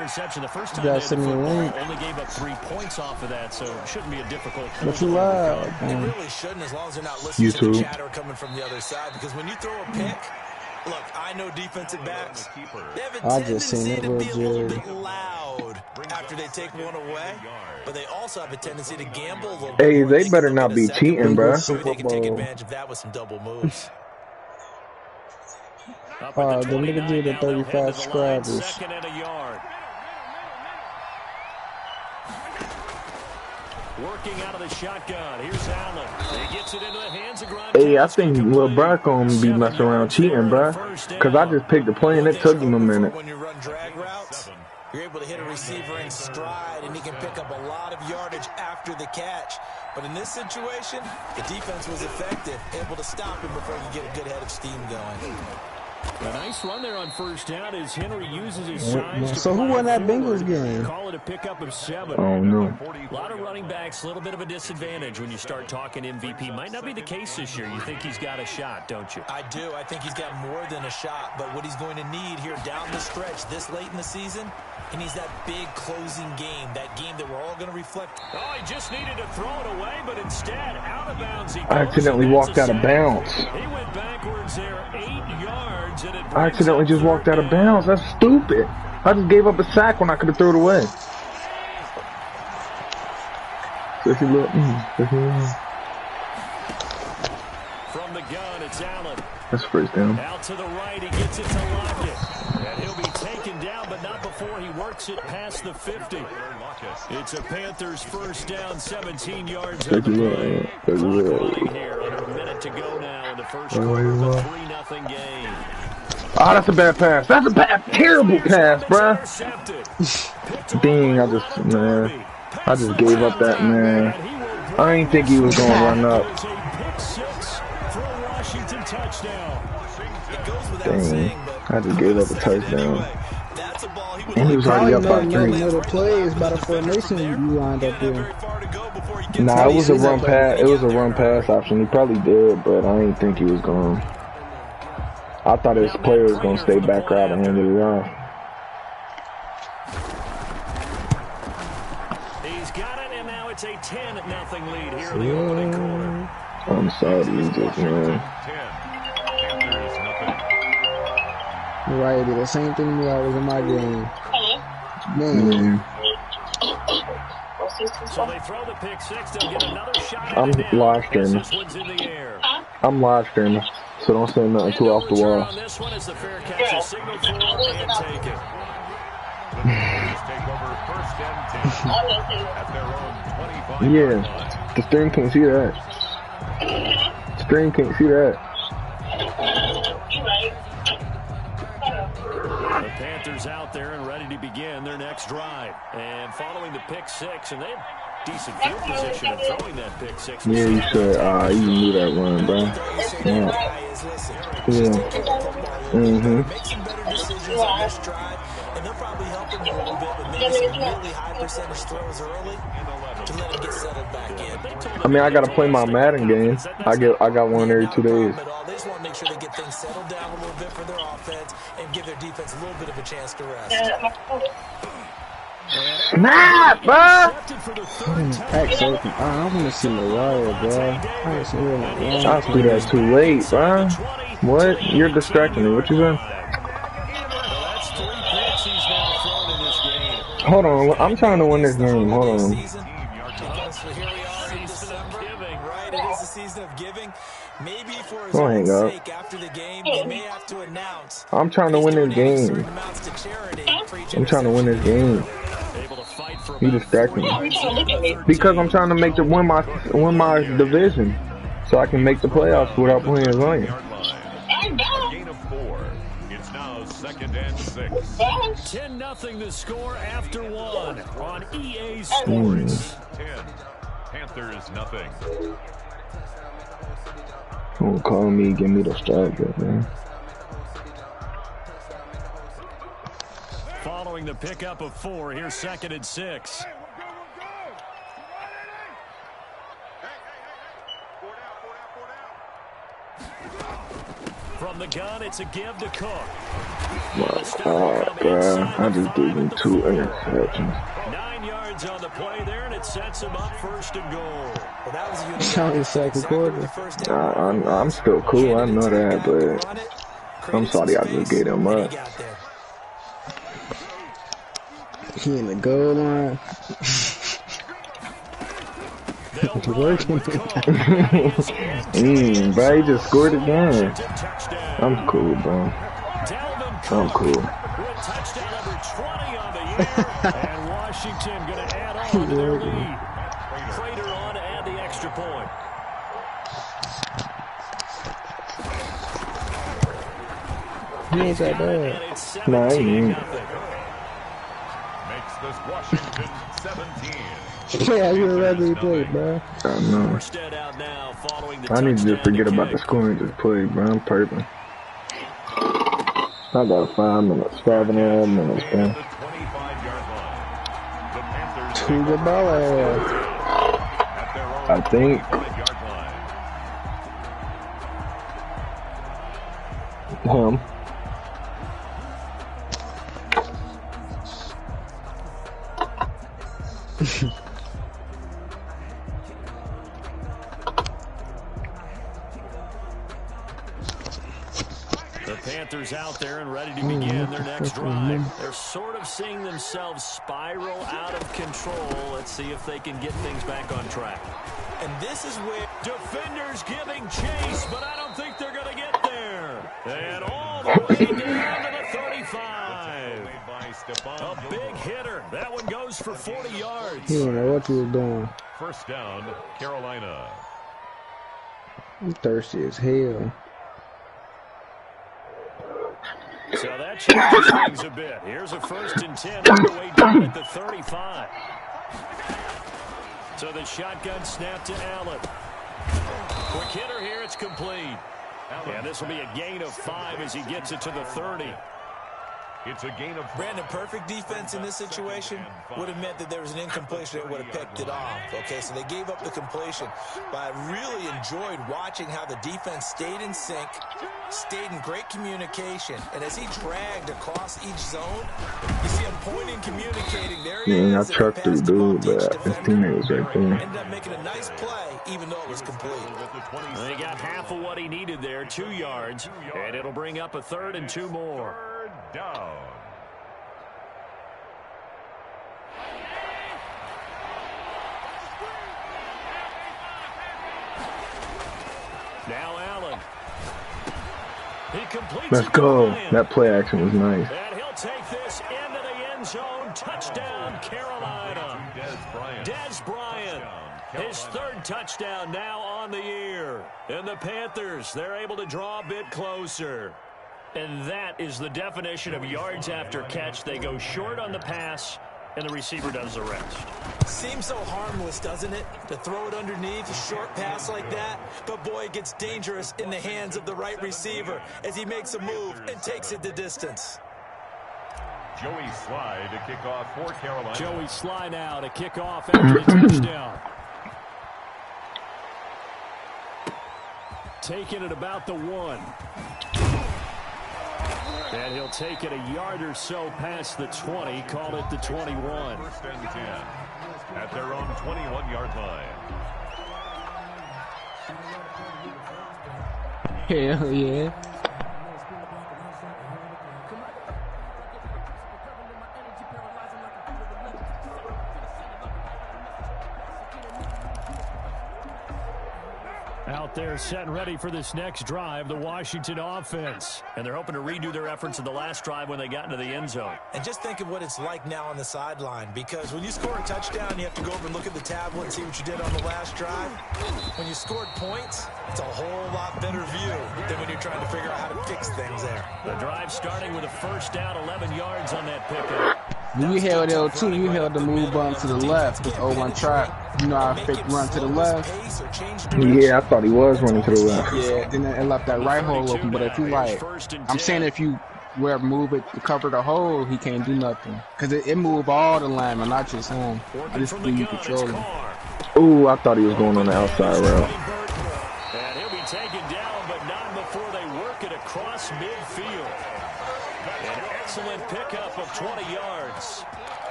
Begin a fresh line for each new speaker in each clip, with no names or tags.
interception. The first time
You
they
gotta
had
send
the
me a
football,
link.
only gave up 3 points off of that, so it shouldn't be a difficult
But
to
you lied.
overcome.
It really shouldn't, as long as they're not listening to the chatter coming from the other side. Because when you throw a pick, look, I know defensive backs, they have a tendency to be a little bit loud after they take one away, but they also have a tendency to gamble a little bit.
Hey, they better not be cheating, bro.
Maybe they can take advantage of that with some double moves.
Them niggas did the 35 subscribers.
Second and a yard. Working out of the shotgun. Here's Allen. He gets it into the hands of Gronkowski.
Hey, I think Lil Brock gonna be messing around cheating, bro. Because I just picked the play and it took him a minute.
When you run drag routes, you're able to hit a receiver in stride, and he can pick up a lot of yardage after the catch. But in this situation, the defense was effective, able to stop him before he could get a good head of steam going.
A nice run there on first down as Henry uses his size.
So who won that Bengals game?
Call it a pickup of 7.
Oh, no.
A lot of running backs, a little bit of a disadvantage when you start talking MVP. Might not be the case this year. You think he's got a shot, don't you?
I do. I think he's got more than a shot. But what he's going to need here down the stretch this late in the season, he needs that big closing game, that game that we're all going to reflect.
Oh, he just needed to throw it away, but instead, out of bounds.
I accidentally walked out of bounds.
He went backwards there, 8 yards.
I accidentally just walked out of bounds. That's stupid. I just gave up a sack when I could have thrown it away.
From the gun, it's Allen.
That's first down.
Out to the right, he gets it to Lockett. And he'll be taken down, but not before he works it past the 50. It's a Panthers first down, 17 yards on the play. Clock running here, under a minute to go now in the first quarter of a 3-0 game.
Oh, that's a bad pass. That's a bad, terrible pass, bruh. Dang, I just gave up that, man. I didn't think he was going to run up. Dang, I just gave up a touchdown. And he was already up by 3.
Another play is about a formation you lined up there.
Nah, it was a run pass. It was a run pass option. He probably did, but I didn't think he was going. I thought his player was going to stay back out and handle it off.
He's got it, and now it's a 10-0 lead here in the opening quarter.
I'm sorry, just, man.
Right, the same thing when I was in my game. Man.
So they throw the pick 6. They'll get another shot.
I'm live streaming. I'm live streaming, so don't say nothing too off the wall.
On this one is the fair catch. A signal for and take it.
Yeah, the stream can't see that. The stream can't see that.
The Panthers out there and ready to begin their next drive. And following the pick 6, and they have decent field position of throwing that pick 6.
Yeah, you should. You knew that run, bro. Yeah.
Make some better decisions on this drive, and they'll probably help him a little bit with maybe some really high percentage throws early to let him get settled back in.
I mean, I gotta play my Madden game. I got one every 2 days.
They just want to make sure they get things settled down a little bit for their offense and give their defense a little bit of a chance to rest.
Snap, bro!
I want to see Mariah, bro.
I threw that too late, bro. What? You're distracting me. What you saying? Hold on. I'm trying to win this game. Hold on.
Maybe for his own sake after the game, they may have to announce.
I'm trying to win this game. I'm trying to win this game. You distracting me. Because I'm trying to make the win my division, so I can make the playoffs without playing as long.
Gain of 4. It's now 2nd and 6.
10-0 the score after 1 on EA Sports.
10. Panthers nothing.
Don't call me, give me the strike, man.
Following the pickup of 4, here's 2nd and 6. From the gun, it's a give to Cook.
My God, bro. I just gave him 2 interceptions.
9 yards on the play there, and it sets him up first and goal.
Well, that was a
It's only second quarter.
I'm still cool, I know that, but I'm sorry I just gave him up.
He in the goal line. Working.
Bro, he just scored again. I'm cool, bro. I'm cool.
Touchdown number 20 on the year, and Washington going to add on to their lead. Prater on to add the extra point.
He ain't that bad.
Nah, he ain't.
Makes this Washington 17.
Yeah, you're ready to play, bro.
I know. I need to just forget about the score and just play, bro. I'm perfect. I got 5 minutes, 5.5 minutes, bro.
2 good ball.
I think. Him.
The Panthers out there and ready to begin their next drive. They're sort of seeing themselves spiral out of control. Let's see if they can get things back on track.
And this is where
defenders giving chase, but I don't think they're going to get there. And all the way down to the 35. A big hitter. That one goes for 40 yards.
He don't know what he was doing.
First down, Carolina.
I'm thirsty as hell.
So that changes things a bit. Here's a 1st and 10 all the way down at the 35. So the shotgun snap to Allen. Quick hitter here, it's complete. And this will be a gain of 5 as he gets it to the 30.
It's a gain of
Brandon, perfect defense in this situation would have meant that there was an incompletion that would have picked it off. Okay, so they gave up the completion. But I really enjoyed watching how the defense stayed in sync, stayed in great communication. And as he dragged across each zone, you see him pointing, communicating. There he is.
I trust this dude, but his teammate was right there.
Ended up making a nice play, even though it was complete.
They got half of what he needed there, 2 yards. And it'll bring up a 3rd and 2 more.
down.
Now Allen. He completes.
Let's go. That play action was nice.
And he'll take this into the end zone. Touchdown, Carolina. Dez Bryant. His 3rd touchdown now on the year. And the Panthers, they're able to draw a bit closer. And that is the definition of yards after catch. They go short on the pass, and the receiver does the rest.
Seems so harmless, doesn't it? To throw it underneath, a short pass like that. But, boy, it gets dangerous in the hands of the right receiver as he makes a move and takes it the distance.
Joey Sly to kick off for Carolina.
Joey Sly now to kick off after the touchdown. Taking it about the 1. And he'll take it a yard or so past the 20. Call it the 21.
First and 10 at their own 21-yard line.
Hell yeah.
Out there set and ready for this next drive, the Washington offense. And they're hoping to redo their efforts in the last drive when they got into the end zone.
And just think of what it's like now on the sideline, because when you score a touchdown, you have to go over and look at the tablet and see what you did on the last drive. When you scored points, it's a whole lot better view than when you're trying to figure out how to fix things there.
The drive starting with a first down, 11 yards on that pickup.
When you held L2, you held the move button to the left with O1 trap. You know how fake run to the left?
Yeah, I thought he was running to the left.
Yeah, then it left that right hole open. But if you like, I'm saying if you move it to cover the hole, he can't do nothing. Because it moved all the linemen, not just him. I just think you control him.
Ooh, I thought he was going on the outside route.
And he'll be taken down, but not before they work it across midfield. And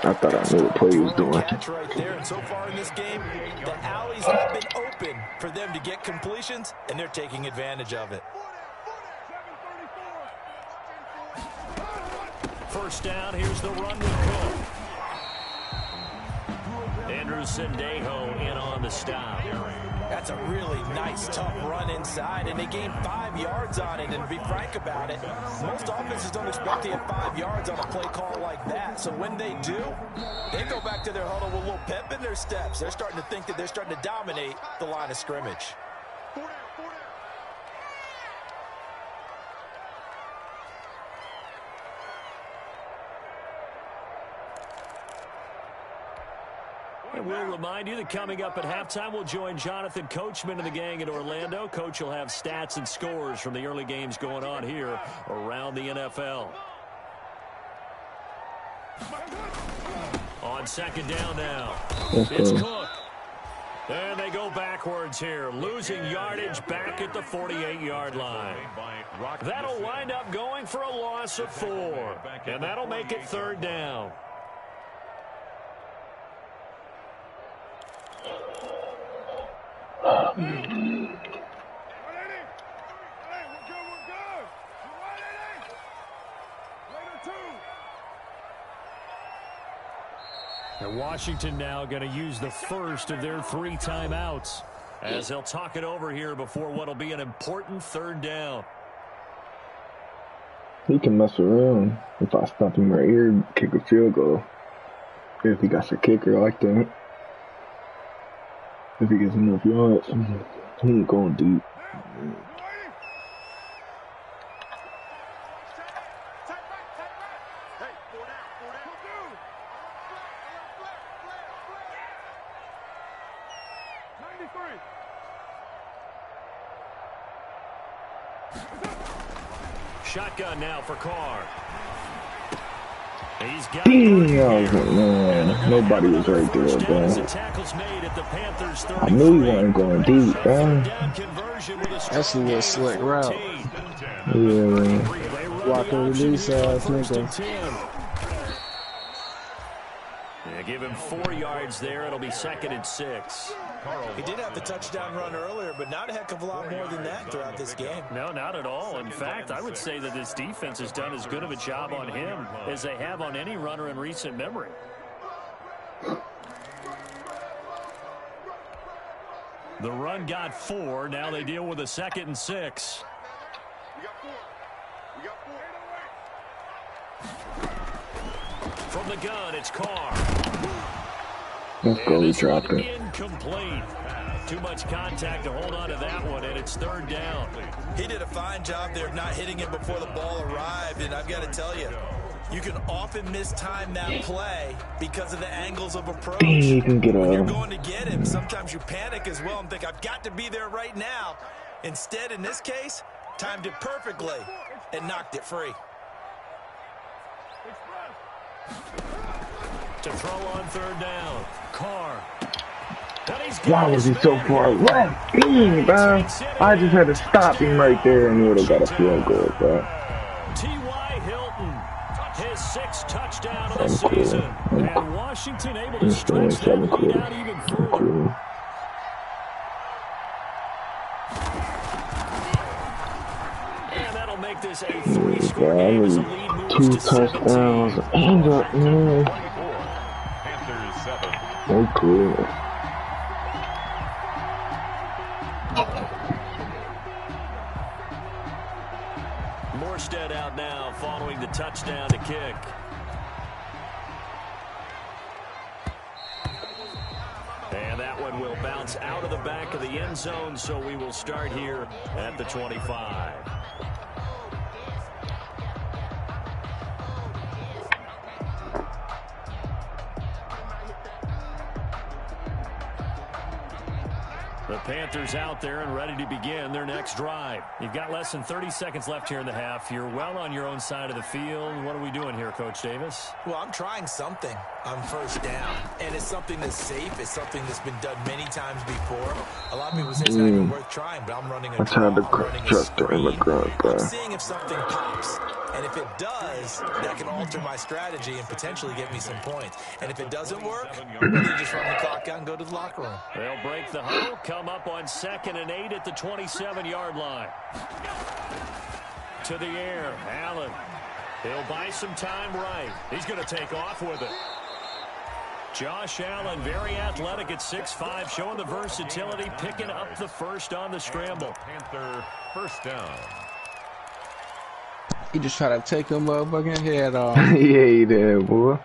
I thought I knew what play he was doing.
Catch right there, and so far in this game, the alleys have been open for them to get completions, and they're taking advantage of it.
First down, here's the run with Cook. Andrew Sendejo in on the stop.
That's a really nice, tough run inside, and they gained 5 yards on it. And to be frank about it, most offenses don't expect to get 5 yards on a play call like that. So when they do, they go back to their huddle with a little pep in their steps. They're starting to think that they're starting to dominate the line of scrimmage.
And we'll remind you that coming up at halftime, we'll join Jonathan Coachman and the gang in Orlando. Coach will have stats and scores from the early games going on here around the NFL. On second down now, it's Cook. And they go backwards here, losing yardage back at the 48-yard line. That'll wind up going for a loss of 4, and that'll make it third down. And Washington now going to use the first of their 3 timeouts as they'll talk it over here before what will be an important third down.
He can mess around if I stop him right here, kick a field goal. If he got a kicker like that. If he gets enough yards, he ain't going deep.
Shotgun now for Carr. He's got
man. Nobody was right there, bro. I knew he wasn't going deep, bro.
That's a little slick route.
Yeah.
Walking with these niggas.
They give him 4 yards there. It'll be 2nd and 6.
He did have the touchdown run earlier, but not a heck of a lot more than that throughout this game.
No, not at all. In fact, I would say that this defense has done as good of a job on him as they have on any runner in recent memory. The run got 4. Now they deal with a 2nd and 6. From the gun, it's Carr.
Let's go, he dropped it.
Incomplete. Too much contact to hold on to that one, and it's third down.
He did a fine job there of not hitting him before the ball arrived, and I've got to tell you, you can often mistime that play because of the angles of approach.
You can get
when you're going to get him, sometimes you panic as well and think, I've got to be there right now. Instead, in this case, timed it perfectly and knocked it free.
To throw on third down, Carr.
Why was he so far left? Dang, bro. I just had to stop him right there and he would have got a field goal, bro.
T.Y. Hilton, his 6th touchdown of the season. And Washington able to stretch that lead out even further. And that'll make this a 3-score game as the lead moves to 17.
2 touchdowns. Okay.
Morstead out now following the touchdown to kick. And that one will bounce out of the back of the end zone, so we will start here at the 25. The Panthers out there and ready to begin their next drive. You've got less than 30 seconds left here in the half. You're well on your own side of the field. What are we doing here, Coach Davis?
Well, I'm trying something on first down, and it's something that's safe. It's something that's been done many times before. A lot of people say it's not even worth trying, but I'm running a draw. I'm running a screen. I'm seeing if something pops. And if it does, that can alter my strategy and potentially get me some points. And if it doesn't work, then you just run the clock out and go to the locker room.
They'll break the huddle, come up on 2nd and 8 at the 27-yard line. To the air, Allen. He'll buy some time right. He's going to take off with it. Josh Allen, very athletic at 6'5", showing the versatility, picking up the first on the scramble.
Panther first down.
He just tried to take a motherfucking head off.
Yeah, he did, boy.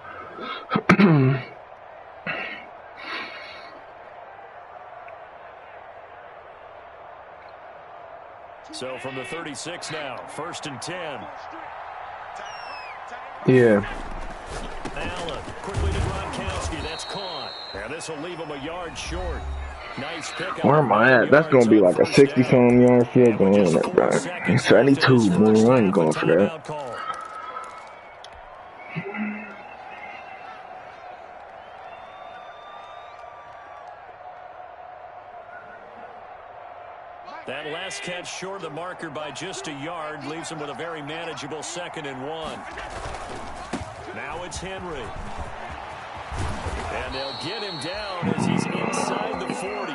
So from the 36 now, 1st and 10.
Yeah.
Allen, quickly to Gronkowski. That's caught. And this will leave him a yard short. Nice pick.
Where am I at? That's gonna be like a 60-some yard field goal on that back. 72, boy. I ain't going for that.
That last catch short of the marker by just a yard leaves him with a very manageable 2nd and 1. Now it's Henry. And they'll get him down as he's inside the 40.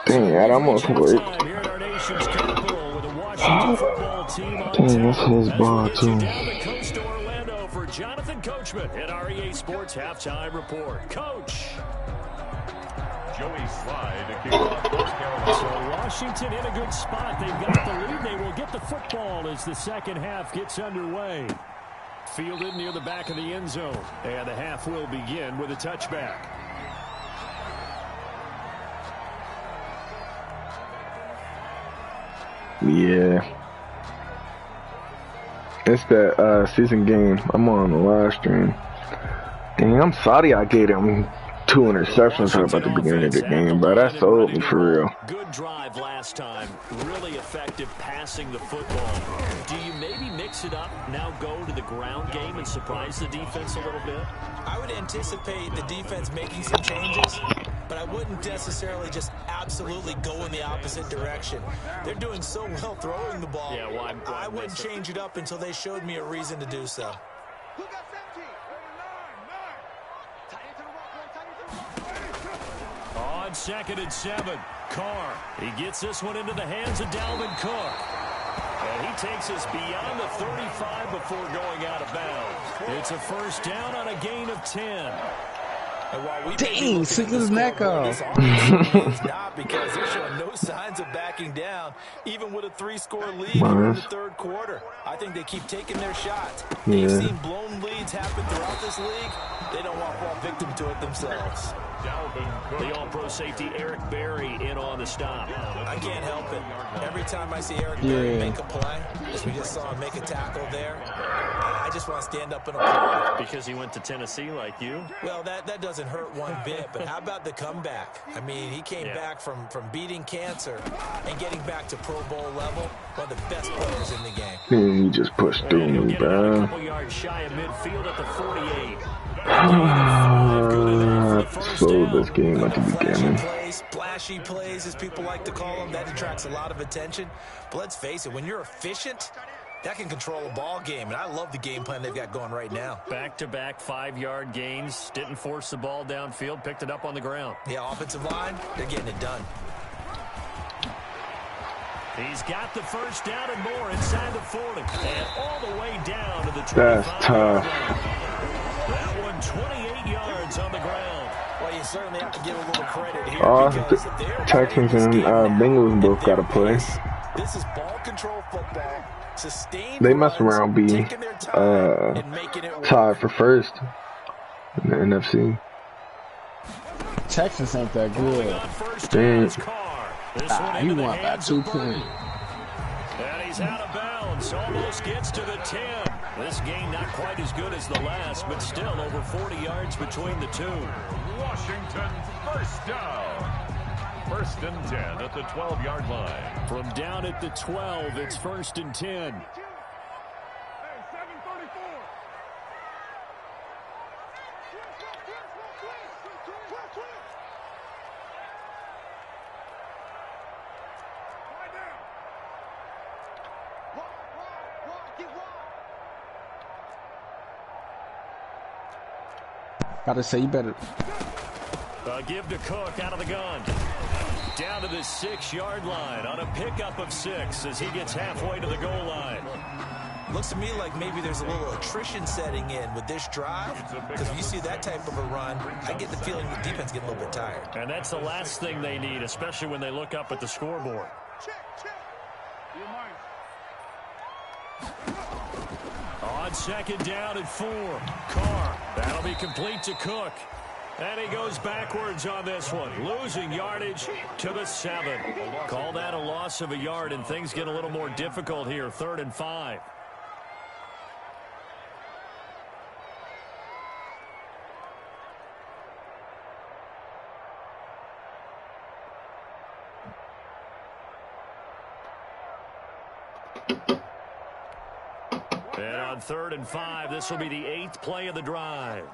Dang, that almost worked.
Here at our nation's capital with the Washington football team on
Dang, that's his ball, too.
Down the coast to Orlando for Jonathan Coachman at our EA Sports Halftime Report. Coach.
Joey Slide to kick off North Carolina.
So Washington in a good spot. They've got the lead. They will get the football as the second half gets underway. Fielded near the back of the end zone. And the half will begin with a touchback.
Yeah. It's that season game. I'm on the live stream. Dang, I'm sorry I gave him 2 interceptions at the beginning of the game, but that's over for real.
Good drive last time. Really effective passing the football. Do you maybe mix it up, now go to the ground game and surprise the defense a little bit?
I would anticipate the defense making some changes, but I wouldn't necessarily just absolutely go in the opposite direction. They're doing so well throwing the ball.
Yeah, why
I wouldn't change it up until they showed me a reason to do so.
On 2nd and 7, Carr. He gets this one into the hands of Dalvin Cook. And he takes us beyond the 35 before going out of bounds. It's a first down on a gain of 10.
Dang, took his neck off.
Not because they're showing no signs of backing down, even with a 3-score lead here in the 3rd quarter. I think they keep taking their shot. They've seen blown leads happen throughout this league. They don't want to fall victim to it themselves.
The all-pro safety Eric Berry in on the stop.
I can't help it. Every time I see Eric Berry make a play, as we just saw him make a tackle there, I just want to stand up and applaud.
Because he went to Tennessee like you?
Well, that doesn't hurt one bit, but how about the comeback? I mean, he came back from beating cancer and getting back to Pro Bowl level, one of the best players in the game.
Man, he just pushed through me, bro.
A couple yards shy of midfield at the 48.
So this game at the beginning.
Flashy plays, as people like to call them, that attracts a lot of attention. But let's face it, when you're efficient, that can control a ball game, and I love the game plan they've got going right now.
Back-to-back 5-yard gains, didn't force the ball downfield, picked it up on the ground.
Yeah, offensive line, they're getting it done.
He's got the first down and more inside the 40, and all the way down to the 25.
That's tough.
That one 28 yards on the ground.
Well, you certainly have to give a little credit here.
The Texans and Bengals both got to play.
This is ball control football. Sustained
they mess
runs,
around be tied for first in the NFC.
Texans ain't that good.
Dang.
He won by 2 points.
And he's out of bounds. Almost gets to the 10. This game not quite as good as the last, but still over 40 yards between the two.
Washington first down. 1st and 10 at the 12-yard line.
From down at the 12, it's 1st and 10.
Gotta say, you better.
Give to Cook out of the gun. Down to the 6-yard line on a pickup of 6 as he gets halfway to the goal line.
Looks to me like maybe there's a little attrition setting in with this drive, because if you see that type of a run, I get the feeling the defense get a little bit tired.
And that's the last thing they need, especially when they look up at the scoreboard. On 2nd down and 4, Carr. That'll be complete to Cook. And he goes backwards on this one, losing yardage to the 7. Call that a loss of a yard, and things get a little more difficult here, 3rd and 5. And on 3rd and 5, this will be the 8th play of the drive.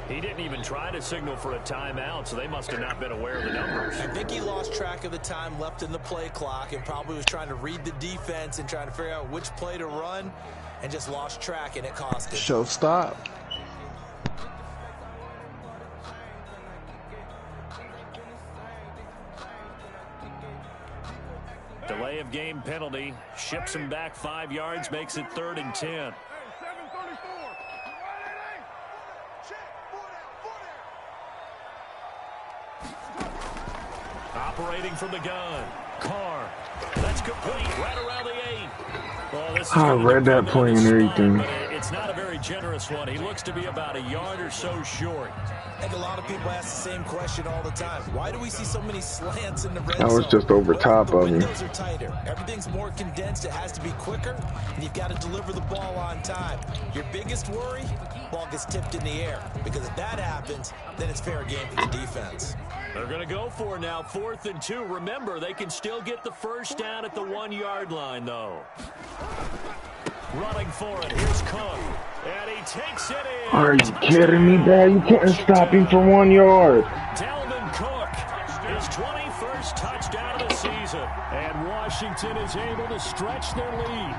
He didn't even try to signal for a timeout, so they must have not been aware of the numbers.
I think he lost track of the time left in the play clock and probably was trying to read the defense and trying to figure out which play to run and just lost track, and it cost him.
Show stop.
Delay of game penalty. Ships him back 5 yards, makes it 3rd and 10. Operating from the gun. Carr. That's complete right around the 8. Well, this is
I read that play and everything.
It's not a very generous one. He looks to be about a yard or so short.
I think a lot of people ask the same question all the time. Why do we see so many slants in the red zone?
I was just over top of him.
The windows are tighter. Everything's more condensed. It has to be quicker, and you've got to deliver the ball on time. Your biggest worry, ball gets tipped in the air. Because if that happens, then it's fair game for the defense.
They're going to go for it now, 4th and 2. Remember, they can still get the first down at the 1-yard line, though. Running for it. Here's Cook. And he takes it in.
Are you kidding me, Dad? You can't stop him for 1 yard.
Dalvin Cook, his 21st touchdown of the season. And Washington is able to stretch their lead.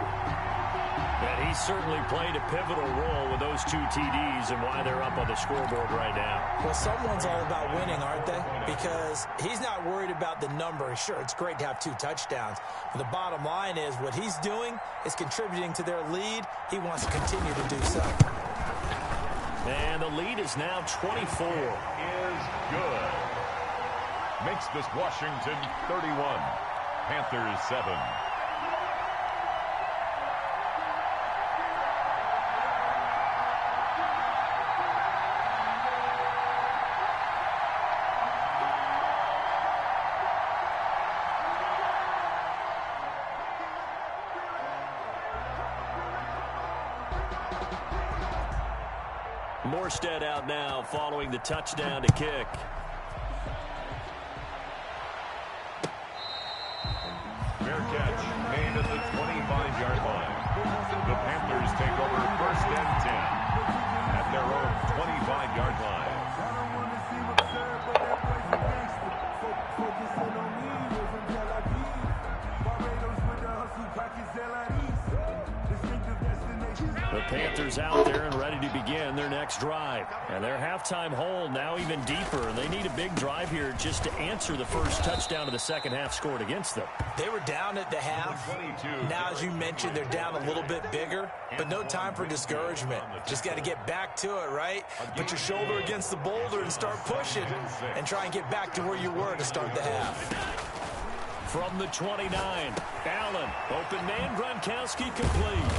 And he certainly played a pivotal role with those 2 TDs and why they're up on the scoreboard right now.
Well, someone's all about winning, aren't they? Because he's not worried about the number. Sure, it's great to have 2 touchdowns. But the bottom line is what he's doing is contributing to their lead. He wants to continue to do so.
And the lead is now 24.
Is good. Makes this Washington 31. Panthers 7.
Morstead out now following the touchdown to kick.
Fair catch made at the 25-yard line. The Panthers take over 1st and 10 at their own 25-yard line.
The Panthers out there and ready to begin their next drive. And their halftime hole now even deeper. And they need a big drive here just to answer the first touchdown of the second half scored against them.
They were down at the half. Now, as you mentioned, they're down a little bit bigger. But no time for discouragement. Just got to get back to it, right? Put your shoulder against the boulder and start pushing. And try and get back to where you were to start the half.
From the 29, Allen, open man, Gronkowski complete.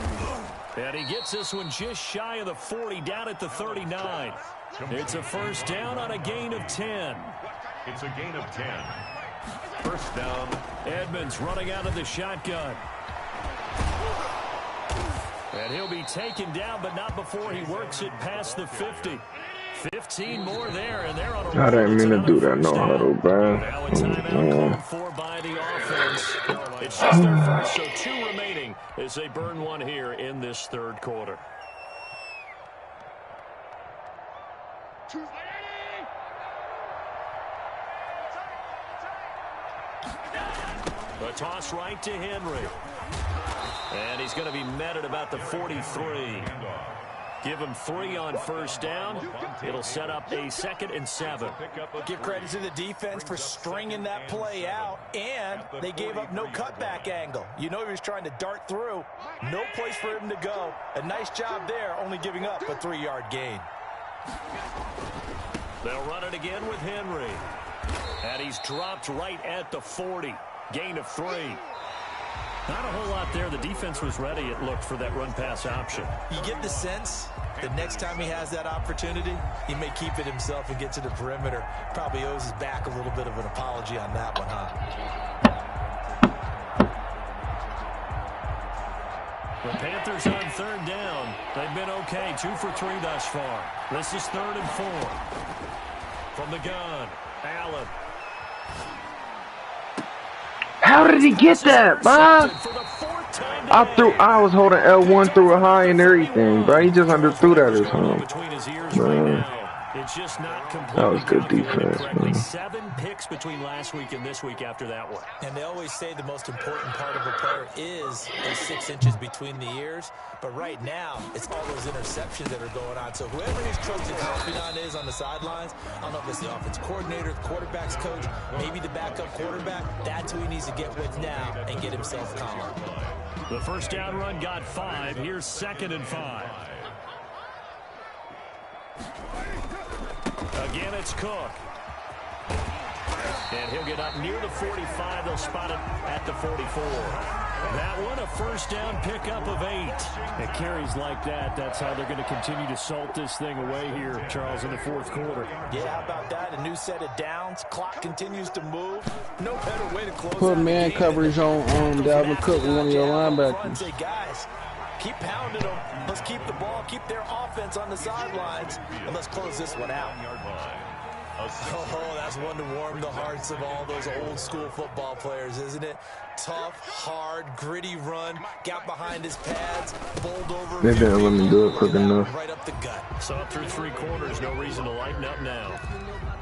And he gets this one just shy of the 40, down at the 39. It's a first down on a gain of 10.
It's a gain of 10. First down.
Edmonds running out of the shotgun. And he'll be taken down, but not before he works it past the 50. 15 more there, and they're on a roll.
I didn't mean to do that no huddle, bro.
Now a timeout called for by the offense. It's just their first, so 2 remaining as they burn one here in this 3rd quarter. The toss right to Henry. And he's going to be met at about the 43. Give him 3 on first down. It'll set up a 2nd and 7.
Give credit to the defense for stringing that play out, and they gave up no cutback angle. You know he was trying to dart through. No place for him to go. A nice job there, only giving up a 3-yard gain.
They'll run it again with Henry. And he's dropped right at the 40. Gain of 3. Not a whole lot there. The defense was ready, it looked, for that run-pass option.
You get the sense the next time he has that opportunity, he may keep it himself and get to the perimeter. Probably owes his back a little bit of an apology on that one, huh?
The Panthers on 3rd down. They've been okay. 2 for 3 thus far. This is 3rd and 4. From the gun, Allen.
How did he get that, bro? I was holding L1 through a high and everything, bro. He just underthrew that or something.
It's just not complete.
That was good defense, man.
7 picks between last week and this week after that one.
And they always say the most important part of a player is those 6 inches between the ears. But right now, it's all those interceptions that are going on. So whoever his trusted confidant is on the sidelines, I don't know if it's the offense coordinator, the quarterback's coach, maybe the backup quarterback, that's who he needs to get with now and get himself calm.
The first down run got 5. Here's 2nd and 5. Again, it's Cook. And he'll get up near the 45. They'll spot it at the 44. That one, a first down pickup of 8. It carries like that. That's how they're going to continue to salt this thing away here, Charles, in the 4th quarter.
Yeah, how about that? A new set of downs. Clock continues to move. No better way to close
Put
out
man coverage on Dalvin Cook with one of your linebackers.
Say, guys, keep pounding them. Let's keep the ball, keep their offense on the sidelines, and let's close this one out. Oh, that's one to warm the hearts of all those old school football players, isn't it? Tough, hard, gritty run, got behind his pads, bowled over.
They didn't let me do it quick enough.
Right up the gut.
So up through 3 quarters, no reason to lighten up now.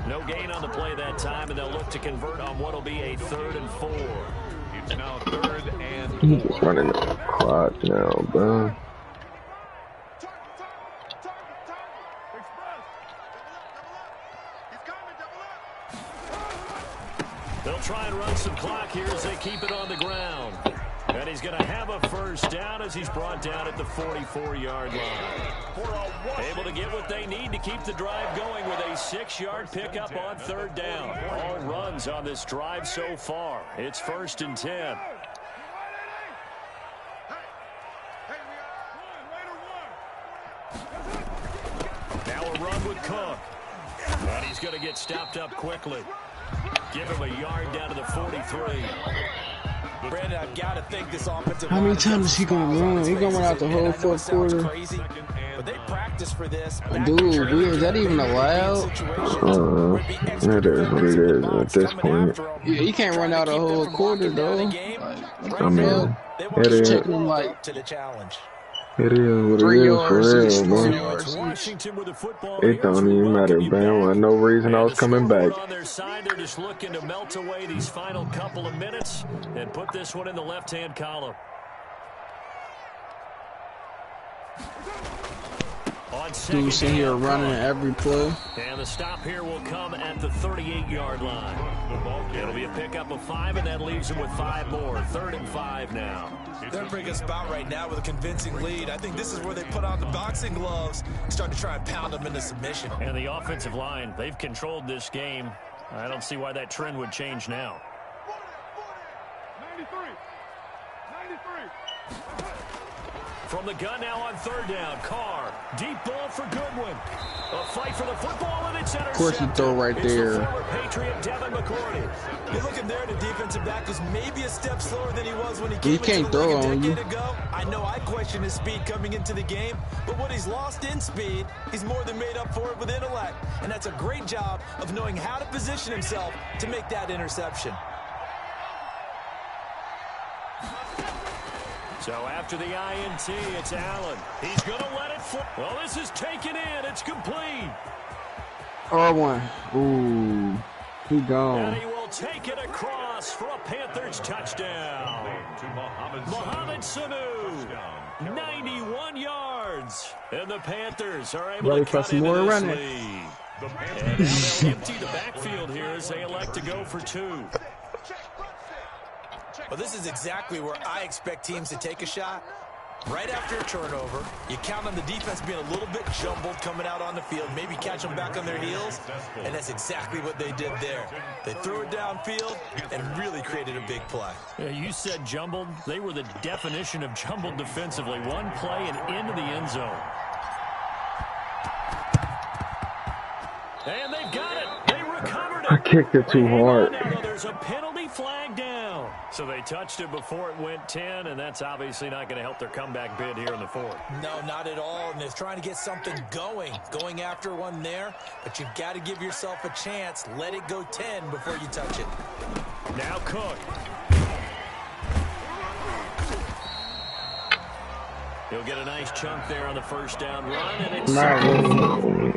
No gain on the play that time, and they'll look to convert on what will be a 3rd and 4.
It's now 3rd and 4.
He's just running the clock now, bro.
They'll try and run some clock here as they keep it on the ground. And he's going to have a first down as he's brought down at the 44-yard line. Able to get what they need to keep the drive going with a 6-yard pickup on 3rd down. All runs on this drive so far. It's 1st and 10. Now a run with Cook. And he's going to get stopped up quickly. Give him a yard down to the 43.
Brandon, I've got to think this offensive
How many times is he going to run? He's going to run out the whole 4th quarter.
Crazy, but they practice for this.
Dude, is that even allowed?
That is what it is at this point.
Yeah, you can't run out a whole quarter, though.
I mean, it is.
To the challenge.
It is what
3
it is
yards,
for real, man. It don't even matter, man. No reason I was coming back.
On their side, they're just looking to melt away these final couple of minutes and put this one in the left-hand column.
Dude, sitting here running every play.
And the stop here will come at the 38-yard line. It'll be a pickup of 5, and that leaves them with 5 more. 3rd and 5 now.
They're in a pretty good spot right now with a convincing lead. I think this is where they put on the boxing gloves and start to try and pound them into submission.
And the offensive line, they've controlled this game. I don't see why that trend would change now.
93.
From the gun now on 3rd down. Carr. Deep ball for Goodwin. A fight for the football, and it's intercepted.
Of course you throw right there.
It's the former Patriot Devin McCourty.
You're looking there, the defensive back was maybe a step slower than he was when he came
can't
into the
throw
league a
on you.
decade ago. I know I question his speed coming into the game, but what he's lost in speed, he's more than made up for it with intellect. And that's a great job of knowing how to position himself to make that interception.
So after the INT, it's Allen. He's going to let it fly. Well, this is taken in. It's complete.
R1. Ooh. He gone.
And he will take it across for a touchdown. Mohamed Sanu, 91 yards. And the Panthers are able to cut into this lead. And now they'll empty the backfield here as they elect to go for 2.
Well, this is exactly where I expect teams to take a shot. Right after a turnover, you count on the defense being a little bit jumbled coming out on the field, maybe catch them back on their heels, and that's exactly what they did there. They threw it downfield and really created a big play.
Yeah, you said jumbled. They were the definition of jumbled defensively. One play and into the end zone. And they've got it. They recovered it.
I kicked it too hard.
Now, there's a penalty flag down. So they touched it before it went 10, and that's obviously not going to help their comeback bid here in the 4th.
No, not at all. And they're trying to get something going after one there. But you've got to give yourself a chance. Let it go 10 before you touch it.
Now Cook. He'll get a nice chunk there on the first down run, and it's a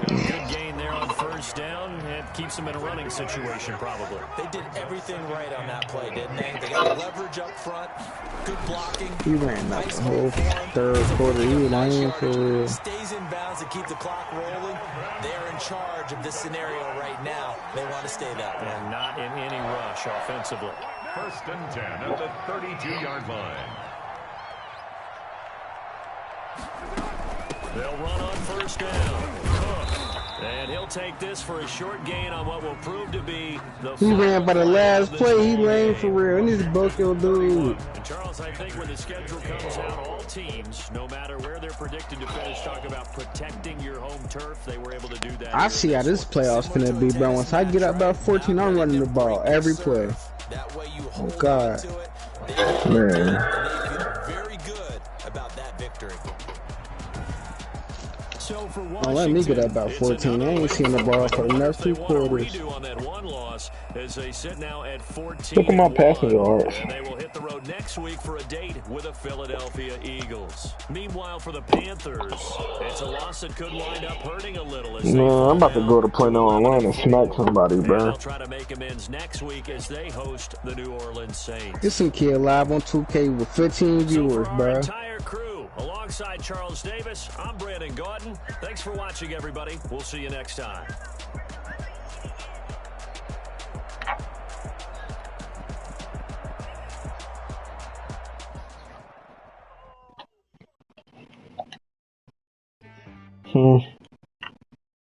good gain there on first down. It keeps him in a running situation, probably.
They did everything right on that play, didn't they? They got leverage up front, good blocking.
He ran like the whole third quarter. He ran for real.
Stays in bounds to keep the clock rolling. They're in charge of this scenario right now. They want to stay that way.
And not in any rush offensively.
1st and 10 at the 32-yard line.
They'll run on first down. Cook. And he'll take this for a short gain on what will prove to be the...
He ran by the last play. He ran for real. And this Bucko dude.
And Charles, I think when the schedule comes out, all teams, no matter where they're predicted to finish, talk about protecting your home turf. They were able to do that.
I see how this playoff's finna be, bro. Once I get up about 14, I'm running the ball every play. Oh, God.
Man.
Very good about that victory.
So for
Don't let me get up about 14. I ain't seen the ball for the next 2 quarters.
On that one loss as they sit now at 14.
Look at my passing yards.
And they will hit the road next week for a date with the Philadelphia Eagles. Meanwhile, for the Panthers, it's a loss that could wind up hurting a little.
Man, I'm about to go to play no online and smack somebody, bro.
They'll try to make amends next week as they host the New Orleans Saints.
This some kid live on 2K with 15 viewers, bro.
Alongside Charles Davis, I'm Brandon Gordon. Thanks for watching, everybody. We'll see you next time.